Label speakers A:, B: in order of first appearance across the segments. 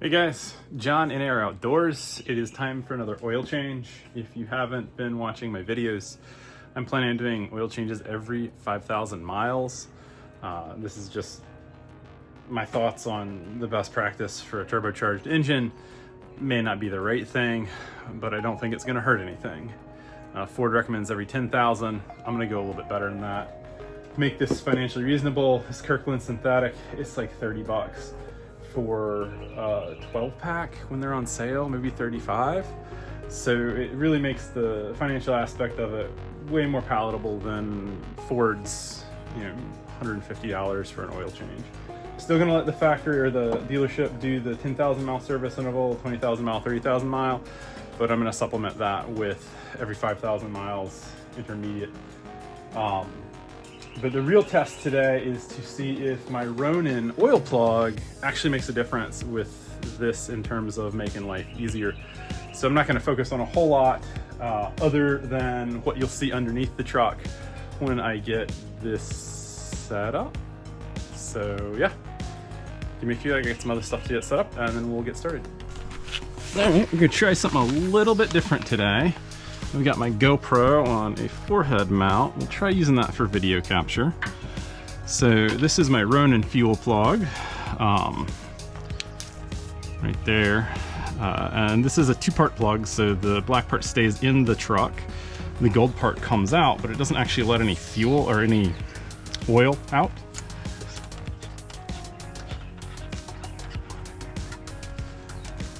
A: Hey guys, John in Air Outdoors. It is time for another oil change. If you haven't been watching my videos, I'm planning on doing oil changes every 5,000 miles. This is just my thoughts on the best practice for a turbocharged engine. May not be the right thing, but I don't think it's gonna hurt anything. Ford recommends every 10,000. I'm gonna go a little bit better than that. To make this financially reasonable, this Kirkland synthetic, it's like 30 bucks. For a 12 pack when they're on sale, maybe 35. So it really makes the financial aspect of it way more palatable than Ford's, $150 for an oil change. Still gonna let the factory or the dealership do the 10,000 mile service interval, 20,000 mile, 30,000 mile, but I'm gonna supplement that with every 5,000 miles intermediate. But the real test today is to see if my Ronan oil plug actually makes a difference with this in terms of making life easier. So I'm not going to focus on a whole lot other than what you'll see underneath the truck when I get this set up. So yeah, give me a few, I got some other stuff to get set up and then we'll get started. All right, we're gonna try something a little bit different today. We got my GoPro on a forehead mount. We'll try using that for video capture. So this is my Ronan fuel plug, right there. And this is a two-part plug, so the black part stays in the truck. The gold part comes out, but it doesn't actually let any fuel or any oil out.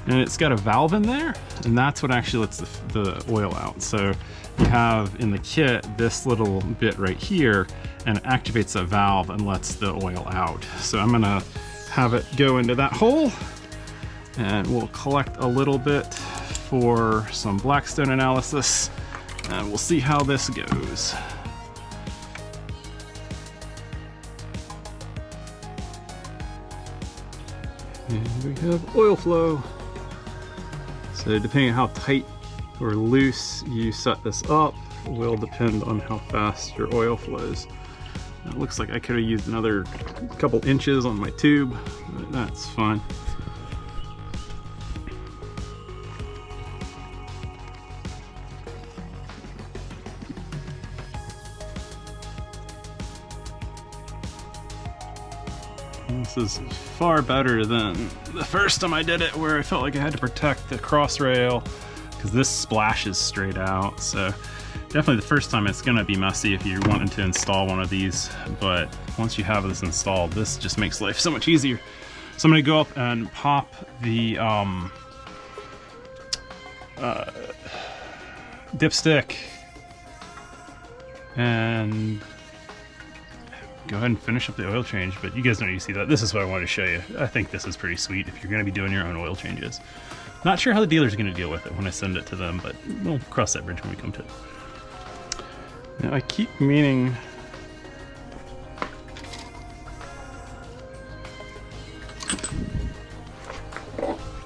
A: And it's got a valve in there, and that's what actually lets the oil out. So you have in the kit this little bit right here, and it activates that valve and lets the oil out. So I'm gonna have it go into that hole, and we'll collect a little bit for some Blackstone analysis, and we'll see how this goes. And we have oil flow. So depending on how tight or loose you set this up will depend on how fast your oil flows. It looks like I could have used another couple inches on my tube, but that's fine. This is far better than the first time I did it, where I felt like I had to protect the cross rail because this splashes straight out. So definitely the first time it's gonna be messy if you're wanting to install one of these, but once you have this installed, this just makes life so much easier. So I'm gonna go up and pop the dipstick and go ahead and finish up the oil change, but you guys don't need to see that. This is what I wanted to show you. I think this is pretty sweet if you're going to be doing your own oil changes. Not sure how the dealer's going to deal with it when I send it to them, but we'll cross that bridge when we come to it. Now I keep meaning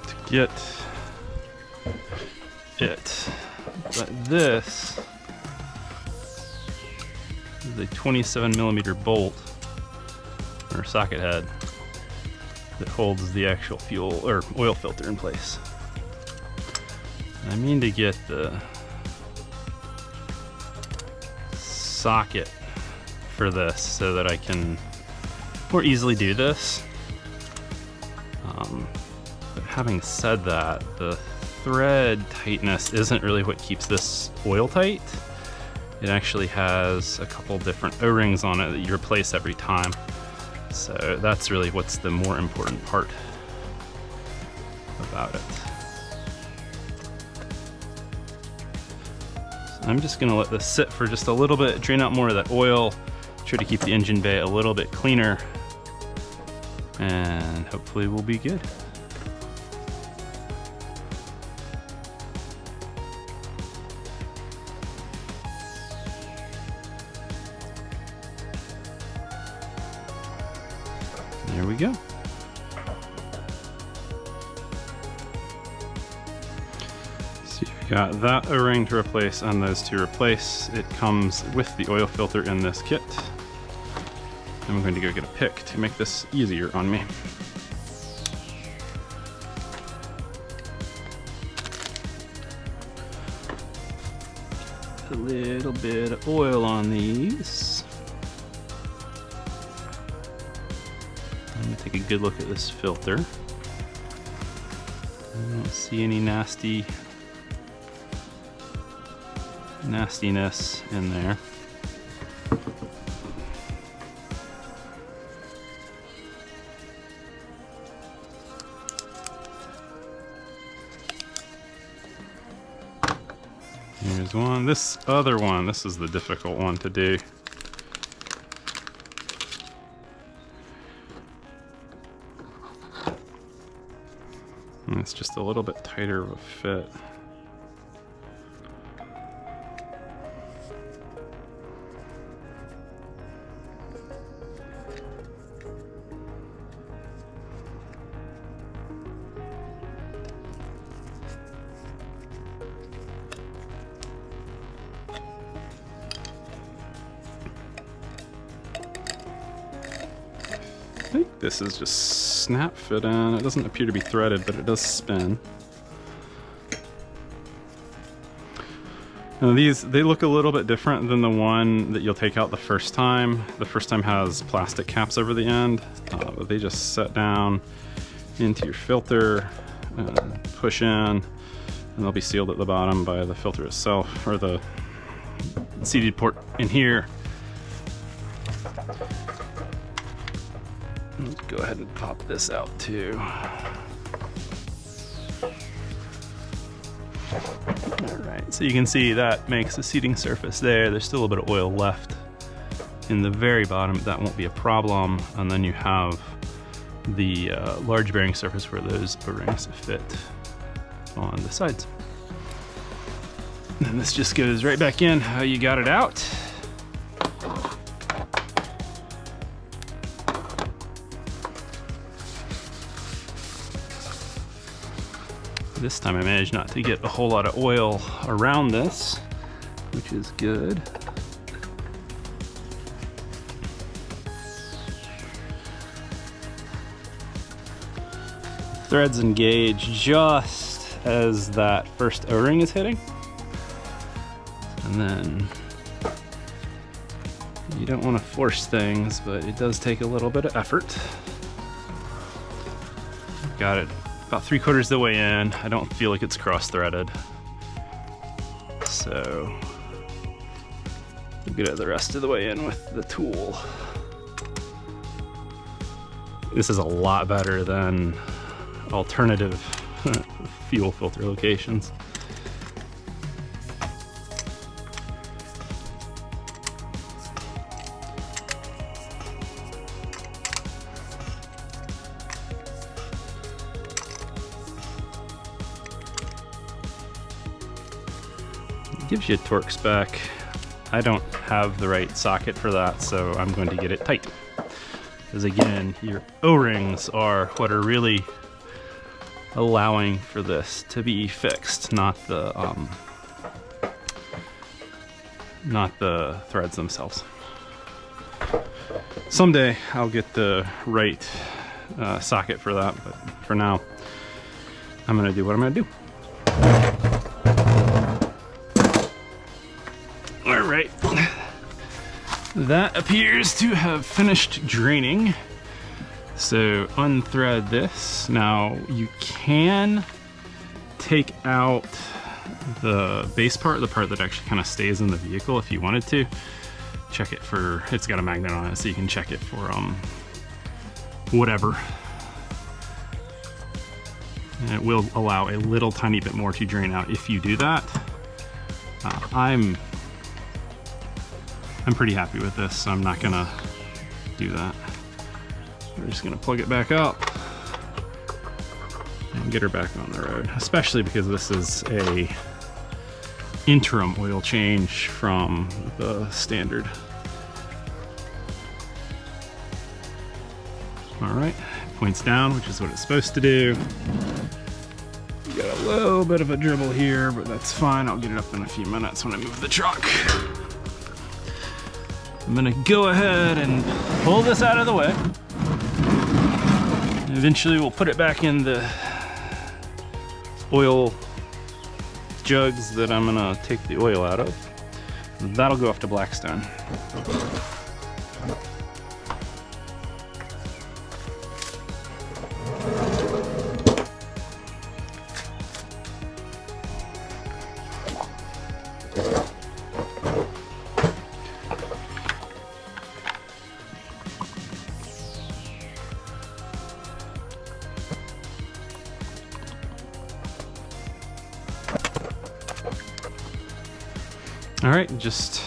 A: to get it, but this is a 27mm bolt or socket head that holds the actual fuel or oil filter in place. And I mean to get the socket for this so that I can more easily do this. But having said that, the thread tightness isn't really what keeps this oil tight. It actually has a couple different O-rings on it that you replace every time. So that's really what's the more important part about it. So I'm just gonna let this sit for just a little bit, drain out more of that oil, try to keep the engine bay a little bit cleaner, and hopefully we'll be good. There we go. So you've got that O-ring to replace and those to replace. It comes with the oil filter in this kit. I'm going to go get a pick to make this easier on me. a little bit of oil on these. I'm gonna take a good look at this filter. I don't see any nastiness in there. Here's one. This other one, this is the difficult one to do. And it's just a little bit tighter of a fit. I think this is just snap fit in. It doesn't appear to be threaded, but it does spin. Now they look a little bit different than the one that you'll take out the first time. The first time has plastic caps over the end, but they just set down into your filter and push in, and they'll be sealed at the bottom by the filter itself, or the seated port in here. Let's go ahead and pop this out too. Alright, so you can see that makes the seating surface there. There's still a little bit of oil left in the very bottom, but that won't be a problem. And then you have the large bearing surface where those O-rings fit on the sides. And this just goes right back in how you got it out. This time I managed not to get a whole lot of oil around this, which is good. Threads engage just as that first O-ring is hitting. And then you don't want to force things, but it does take a little bit of effort. Got it about 3/4 of the way in. I don't feel like it's cross-threaded. So we'll get it the rest of the way in with the tool. This is a lot better than alternative fuel filter locations. It gives you a torque spec. I don't have the right socket for that, so I'm going to get it tight. Because again, your O-rings are what are really allowing for this to be fixed, not the threads themselves. Someday I'll get the right socket for that, but for now I'm gonna do what I'm gonna do. All right, that appears to have finished draining. So unthread this. Now you can take out the base part, the part that actually kind of stays in the vehicle if you wanted to. Check it for, it's got a magnet on it, so you can check it for whatever. And it will allow a little tiny bit more to drain out if you do that. I'm pretty happy with this, so I'm not gonna do that. We're just gonna plug it back up and get her back on the road, especially because this is a interim oil change from the standard. All right, points down, which is what it's supposed to do. You got a little bit of a dribble here, but that's fine. I'll get it up in a few minutes when I move the truck. I'm gonna go ahead and pull this out of the way. Eventually we'll put it back in the oil jugs that I'm gonna take the oil out of. That'll go off to Blackstone. All right, just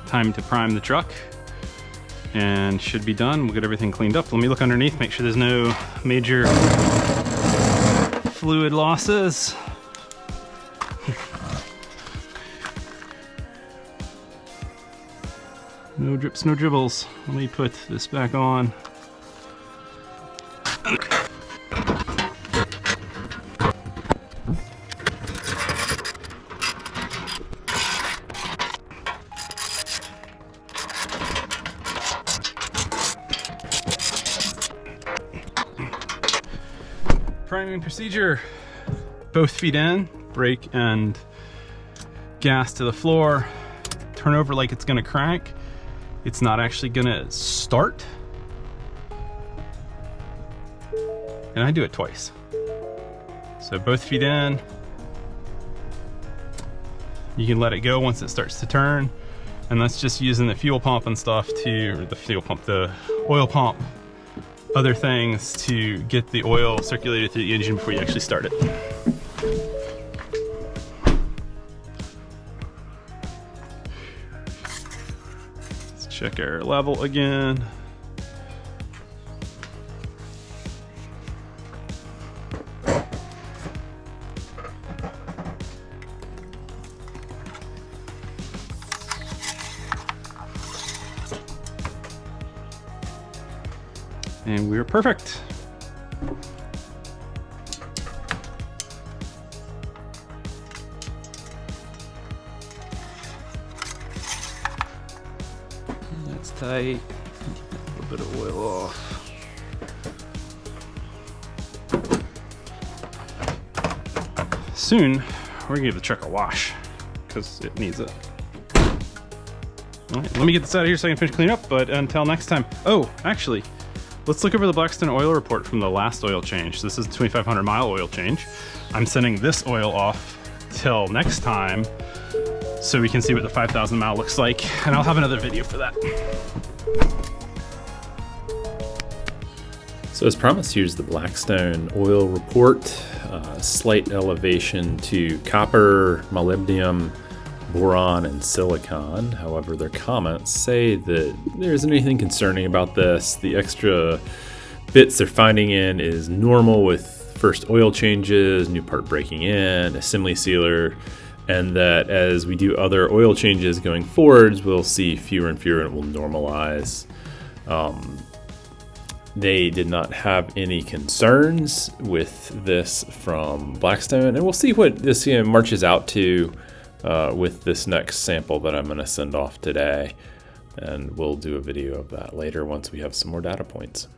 A: time to prime the truck and should be done. We'll get everything cleaned up. Let me look underneath, make sure there's no major fluid losses. No drips, no dribbles. Let me put this back on. Priming procedure. Both feet in, brake and gas to the floor. Turn over like it's gonna crank. It's not actually gonna start. And I do it twice. So both feet in. You can let it go once it starts to turn. And that's just using the fuel pump and stuff to, or the oil pump, other things to get the oil circulated through the engine before you actually start it. Let's check our level again. And we're perfect. That's tight. A little bit of oil off. Soon, we're gonna give the truck a wash because it needs it. All right, let me get this out of here so I can finish cleaning up, but until next time. Oh, actually, let's look over the Blackstone Oil Report from the last oil change. This is a 2,500 mile oil change. I'm sending this oil off till next time so we can see what the 5,000 mile looks like, and I'll have another video for that.
B: So as promised, here's the Blackstone Oil Report. Slight elevation to copper, molybdenum, boron, and silicon. However, their comments say that there isn't anything concerning about this. The extra bits they're finding in is normal with first oil changes, new part breaking in, assembly sealer, and that as we do other oil changes going forwards, we'll see fewer and fewer and it will normalize. They did not have any concerns with this from Blackstone, and we'll see what this marches out to with this next sample that I'm going to send off today, and we'll do a video of that later once we have some more data points.